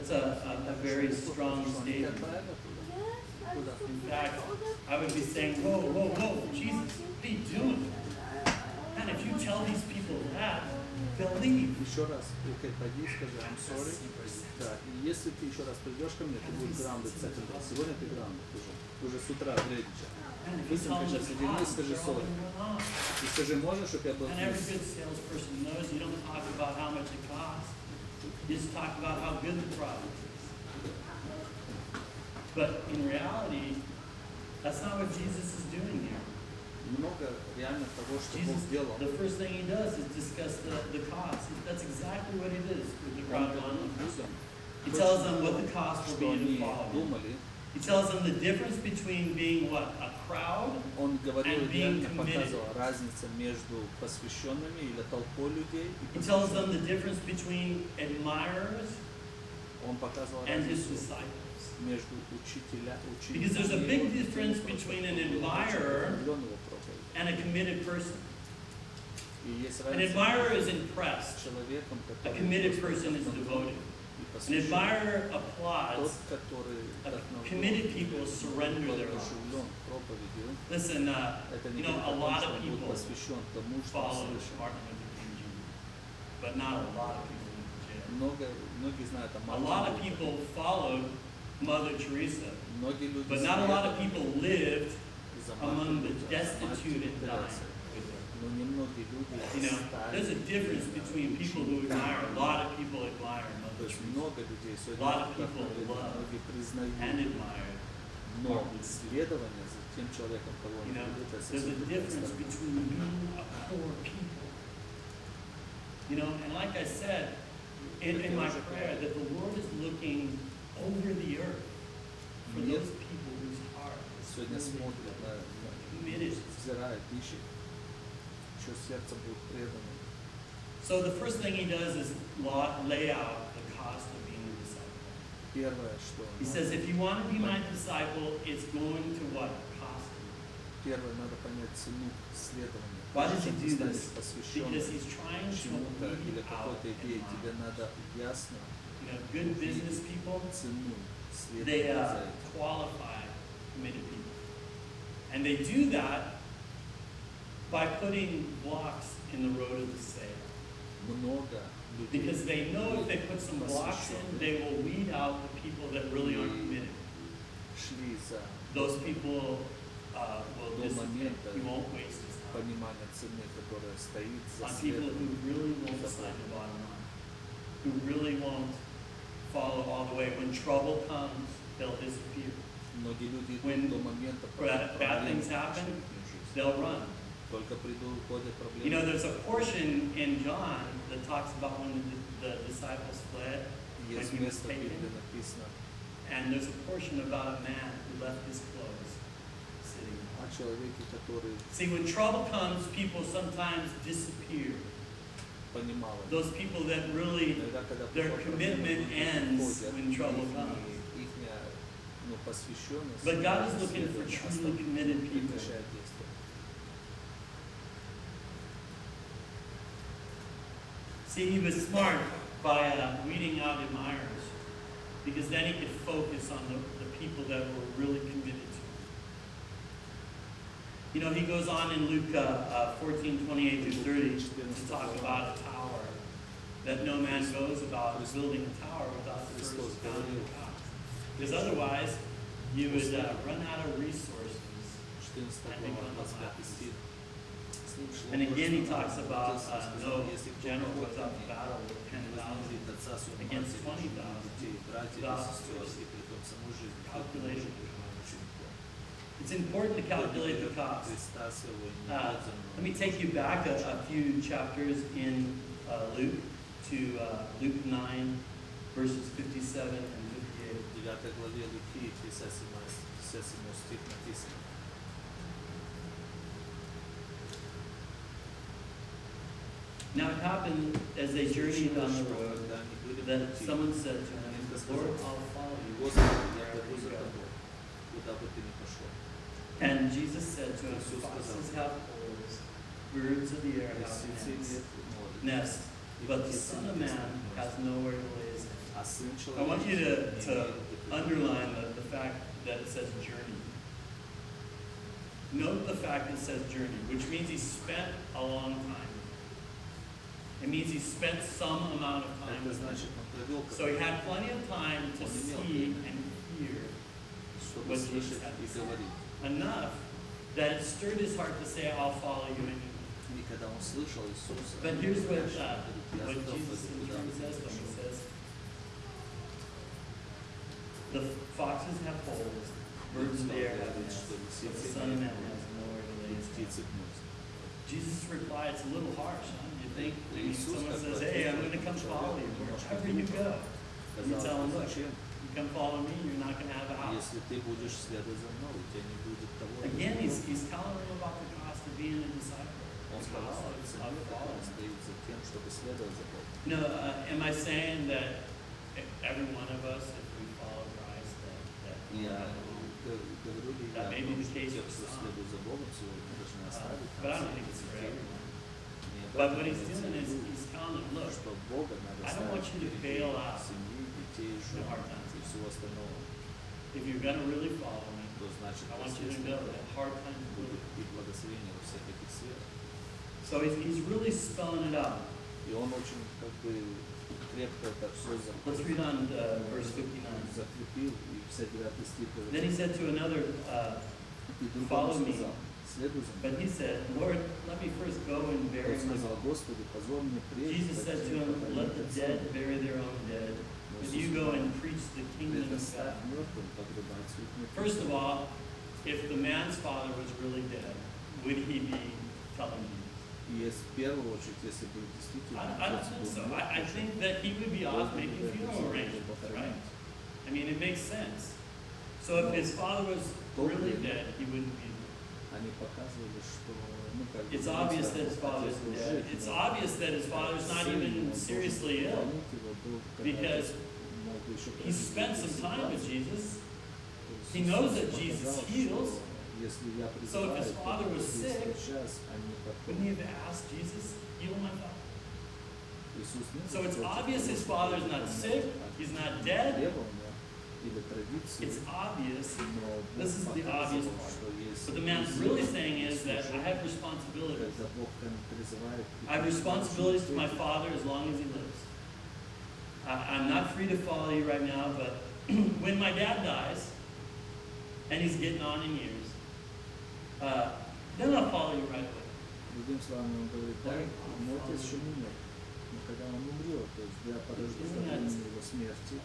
That's a very strong statement. In fact, I would be saying, whoa, Jesus, what are you doing? And if you tell these people that, they'll leave. Еще раз, пойди и скажи, I'm sorry. Да, и если ты еще раз придешь ко мне, ты будешь grounded second раз. Сегодня ты grounded уже. Уже с утра вреднича. Быстренько сейчас иди и скажи sorry. И скажи, можно, чтобы я был And every good salesperson knows you don't talk about how much it costs. You just talk about how good the product is. But in reality, that's not what Jesus is doing here. Много реально того, что Бог Jesus, сделал. the first thing he does is discuss the cost. That's exactly what he did with the crowd. He tells them what the cost will be to follow him. He tells them the difference between being what? A crowd Он говорил, and being реально committed. показывал разницу между посвященными или толпой людей и He tells them the difference between admirers Он показывал and his разницу disciples. между учителями. Because there's a big difference between an admirer and a committed person. An admirer is impressed. A committed person is devoted. An admirer applauds. Committed people surrender their lives. Listen, a lot of people follow Martin Luther King Jr., but not a lot of people in jail. A lot of people followed Mother Teresa, but not a lot of people lived among the destitute and dying. There's a difference between people who admire. A lot of people admire Mother Teresa. A lot of people love and admire. Но следование за тем человеком, кого он любит, there's a difference between being a poor people. And like I said in my prayer, that the Lord is looking over the earth for those people whose heart is committed. So the first thing he does is lay out the cost of being a disciple. He says, if you want to be my disciple, it's going to what? Cost you. Why does he do this? Because he's trying to weed out good business people, they qualify committed people. And they do that by putting blocks in the road of the sale. Because they know if they put some blocks in, they will weed out the people that really aren't committed. Those people will dissipate. He won't waste his time. On people who really won't sign the bottom line, who really won't follow all the way. When trouble comes, they'll disappear. When bad things happen, they'll run. There's a portion in John that talks about when the disciples fled, when he was taken. And there's a portion about a man who left his clothes sitting. See, when trouble comes, people sometimes disappear. Those people that really, their commitment ends when trouble comes. But God is looking for truly committed people. See, he was smart by weeding out admirers, because then he could focus on the people that were really committed to him. He goes on in Luke 14:28-30 to talk about a tower, that no man goes about building a tower without the first founding the house. Because otherwise, you would run out of resources and become unhappy. And again, he talks about no general goes out to battle with 10,000 against 20,000 without calculating. It's important to calculate the cost. Let me take you back a few chapters in Luke to Luke 9, verses 57 and 58. Now it happened as they journeyed on the road that someone said to him, Lord, I'll follow you wherever you go. And Jesus said to him, foxes have holes, birds of the air have nests, but the Son of Man has nowhere to lay his head. А Сын I want you Человеческий to underline the fact that it says journey. Note the fact it says journey, which means he spent a long time. It means he spent some amount of time Это with them. значит, он провел So he had plenty of time to see and hear чтобы слышать и говорить. enough that it stirred his heart to say, I'll follow you anyway. И когда он слышал Иисуса, But here's what говорит, я готов Jesus in куда turn бы ты says to him. пошел. He says, the foxes have holes, birds of the air have nests, but the Son of Man has nowhere to lay his head. Птицы гнут. Jesus' reply, it's a little harsh, huh? You think, I mean, Иисус someone как бы says, hey, I'm going to ответил come follow you немножко wherever you go. You Сказал, tell him, look, зачем? you come follow me, you're not going to have a house. Если ты будешь следовать за мной, у тебя не будет того. Again, he's telling them about the cost of being a disciple. Он The сказал, cost of ценой, которая following. стоит за тем, чтобы следовать за Богом. No, am I saying that every one of us, if we follow Christ, that Я говорю ли я That о may be том, the что case те, for кто some. следует за Богом, сегодня должны оставить but I don't своих think it's for детей. everyone. Не об But этом what he's имеется doing в is виду, he's telling them, look, что Бога надо I don't want ставить you to впереди bail out семьи, детей, the жен hard times. и всего остального. if you're going to really follow me, То значит, I want you to know that hard times will. будут и благословения во всех этих сферах. So he's really spelling it out. И он очень как бы крепко это все Let's read on verse 59. закрепил, и 59 стих Then he говорит, said to another, и follow другому me. сказал, следуй за but мной. he said, Lord, let me first go and bury Тот my сказал, Господи, позволь мне прежде, Jesus said to him, let the dead bury their own dead, but you go and preach the kingdom of God. мертвым погребать своих мертвых. First of all, if the man's father was really dead, would he be telling you? И в первую очередь, если бы действительно I don't think so. I think that he would be off making funeral arrangements, right? I mean, it makes sense. So if his father was really dead, he wouldn't be. Они показывали, что как бы, It's obvious that his father isn't dead. It's obvious that his father's not even seriously ill because he spent some time with Jesus. He knows that Jesus heals. So if his father was sick, wouldn't he have asked Jesus, heal my father? So it's obvious his father's not sick, he's not dead. It's obvious. This is the obvious part. What the man's really saying is that I have responsibilities. I have responsibilities to my father as long as he lives. I'm not free to follow you right now, but when my dad dies, and he's getting on in years, then I'll follow you right away. Другими словами, он говорит, да, мой отец еще не умер. Но когда он умрет, то есть я подожду до времени его смерти,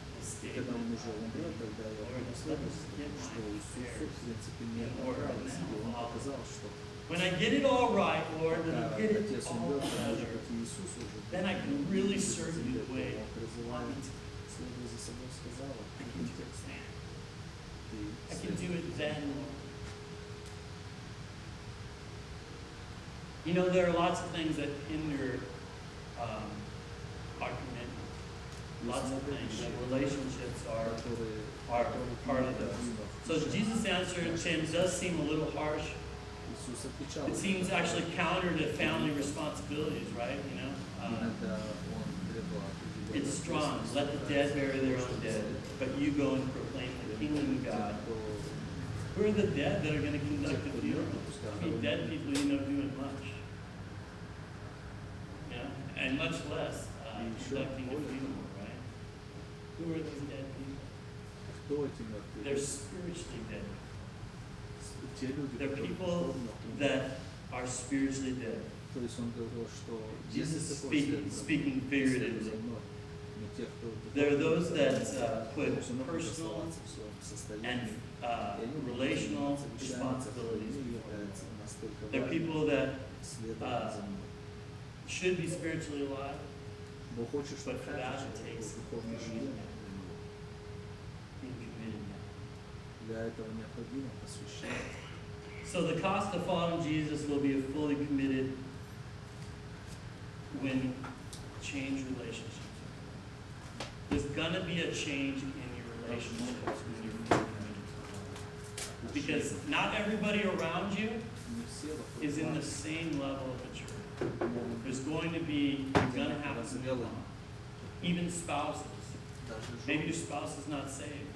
и когда он уже умрет, тогда я буду следовать, что Иисусу, в принципе, не понравилось, и он показал, что When I get it all right, Lord, when I когда get it отец all умрет, то, может together, быть, и Иисус уже then I can really serve you the way он you want me призывает, to. следуя за собой, сказал, I can do it then. ты I can do it then, Lord. You know, there are lots of things that hinder our commitment. Lots of things. And relationships are part of those. So Jesus' answer to him does seem a little harsh. Иисус отвечал. It seems actually counter to family responsibilities, right? You know, Иногда он требовал определенной it's strong. Let the ответственности. dead bury their own dead, but you go and proclaim the kingdom of God. Who are the dead that are going to conduct the funeral? I mean, dead people, you know, doing much. You know, and much less conducting the funeral, right? Who are these dead people? Кто эти мертвые? They're spiritually dead. Те люди, They're которые people духовно умерли. that are spiritually dead. То есть он говорил, что Jesus если такой speaking следует figuratively. за мной, но те, кто There are those that put все равно будут personal оставаться в своем and состоянии. relational responsibilities before the Lord. There are people that should be spiritually alive, Но хочешь, but for that it чтобы takes духовной жизни, being committed now. для этого необходимо посвящение. So the cost of following Jesus will be fully committed when change relationships. There's gonna be a change in your relationships when you're fully committed. Because not everybody around you Не все вокруг is in the вас same level of maturity. могут There's going to be, you're gonna have to move зрелыми. on. Even spouses. Maybe your spouse is not saved.